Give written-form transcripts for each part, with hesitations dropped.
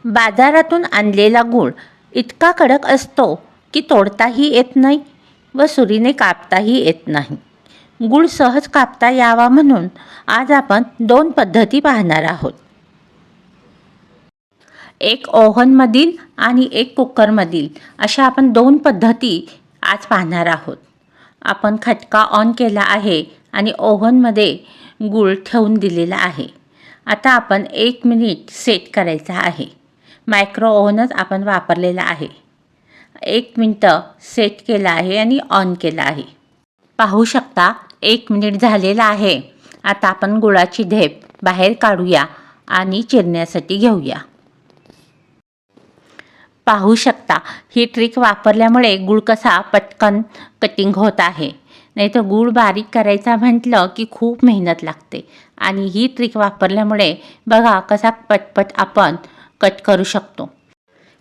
बाजारातून आणलेला गूळ इतका कडक असतो की तोडताही येत नाही व सुरीने कापताही येत नाही. गूळ सहज कापता यावा म्हणून आज आपण 2 पद्धती पाहणार आहोत. एक ओव्हनमधील आणि एक कुकरमधील अशा आपण 2 पद्धती आज पाहणार आहोत. आपण खटका ऑन केला आहे आणि ओव्हनमध्ये गूळ ठेवून दिलेला आहे. आता आपण 1 मिनिट सेट करायचा आहे. मायक्रो ओव्हनच आपण वापरलेला आहे. 1 मिनिटं सेट केला आहे आणि ऑन केला आहे. पाहू शकता 1 मिनिट झालेला आहे. आता आपण गुळाची ढेप बाहेर काढूया आणि चिरण्यासाठी घेऊया. पाहू शकता ही ट्रिक वापरल्यामुळे गूळ कसा पटकन कटिंग होत आहे. नाही तर गूळ बारीक करायचा म्हटलं की खूप मेहनत लागते आणि ही ट्रिक वापरल्यामुळे बघा कसा पटपट आपण कट करू शकतो.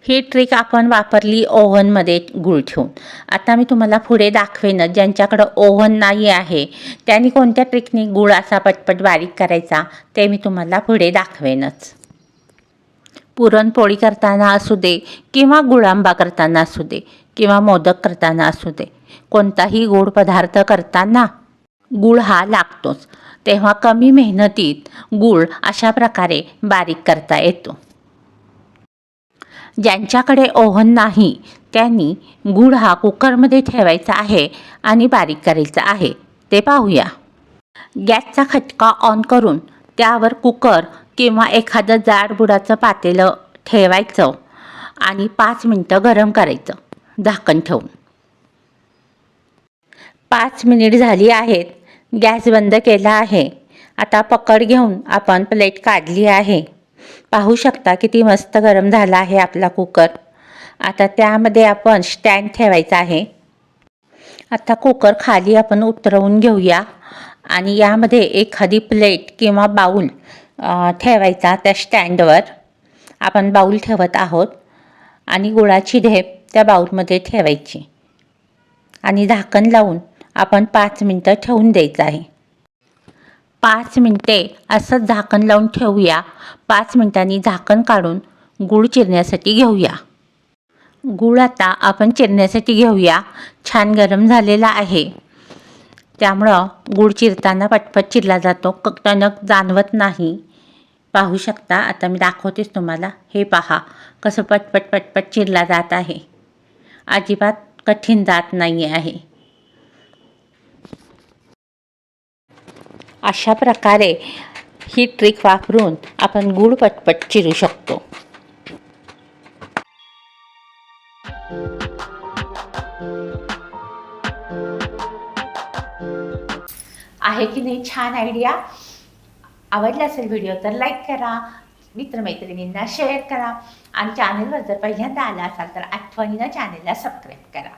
ही ट्रिक आपण वापरली ओव्हनमध्ये गूळ ठेवून. आता मी तुम्हाला पुढे दाखवेनच. ज्यांच्याकडं ओव्हन नाही आहे त्यांनी कोणत्या ट्रिकने गूळ असा पटपट बारीक करायचा ते मी तुम्हाला पुढे दाखवेनच. पुरणपोळी करताना असू दे किंवा गुळांबा करताना असू दे किंवा मोदक करताना असू दे, कोणताही गोड पदार्थ करताना गूळ हा लागतोच. तेव्हा कमी मेहनतीत गूळ अशा प्रकारे बारीक करता येतो. ज्यांच्याकडे ओव्हन नाही त्यांनी गूळ हा कुकरमध्ये ठेवायचा आहे आणि बारीक करायचा आहे. ते पाहूया. गॅसचा खटका ऑन करून त्यावर कुकर किंवा एखादं जाड बुडाचं पातेलं ठेवायचं आणि 5 मिनिटं गरम करायचं झाकण ठेवून. 5 मिनिट झाली आहेत. गॅस बंद केला आहे. आता पकड घेऊन आपण प्लेट काढली आहे. पाहू शकता किती मस्त गरम झाला आहे आपला कुकर. आता त्यामध्ये आपण स्टँड ठेवायचा आहे. आता कुकर खाली आपण उतरवून घेऊया आणि यामध्ये एखादी प्लेट किंवा बाऊल ठेवायचा. त्या स्टँडवर आपण बाऊल ठेवत आहोत आणि गुळाची ढेप त्या बाऊलमध्ये ठेवायची आणि झाकण लावून आपण 5 मिनिटं ठेवून द्यायचं आहे. 5 मिनिटे असंच झाकण लावून ठेवूया. 5 मिनिटांनी झाकण काढून गूळ चिरण्यासाठी घेऊया. गूळ आता आपण चिरण्यासाठी घेऊया. छान गरम झालेला आहे त्यामुळं गूळ चिरताना पटपट चिरला जातो. टणक जाणवत नाही. पाहू शकता. आता मी दाखवतेच तुम्हाला. हे पहा कसं पटपट पटपट चिरला जात आहे. अजिबात कठीण जात नाही आहे. अशा प्रकारे ही ट्रिक वापरून आपण गूळ पटपट चिरू शकतो. आहे की नाही छान आयडिया? आवडला असेल व्हिडिओ तर लाईक करा, मित्रमैत्रिणींना शेअर करा आणि चॅनलवर जर पहिल्यांदा आला असाल तर आठवणीनं चॅनलला सबस्क्राईब करा.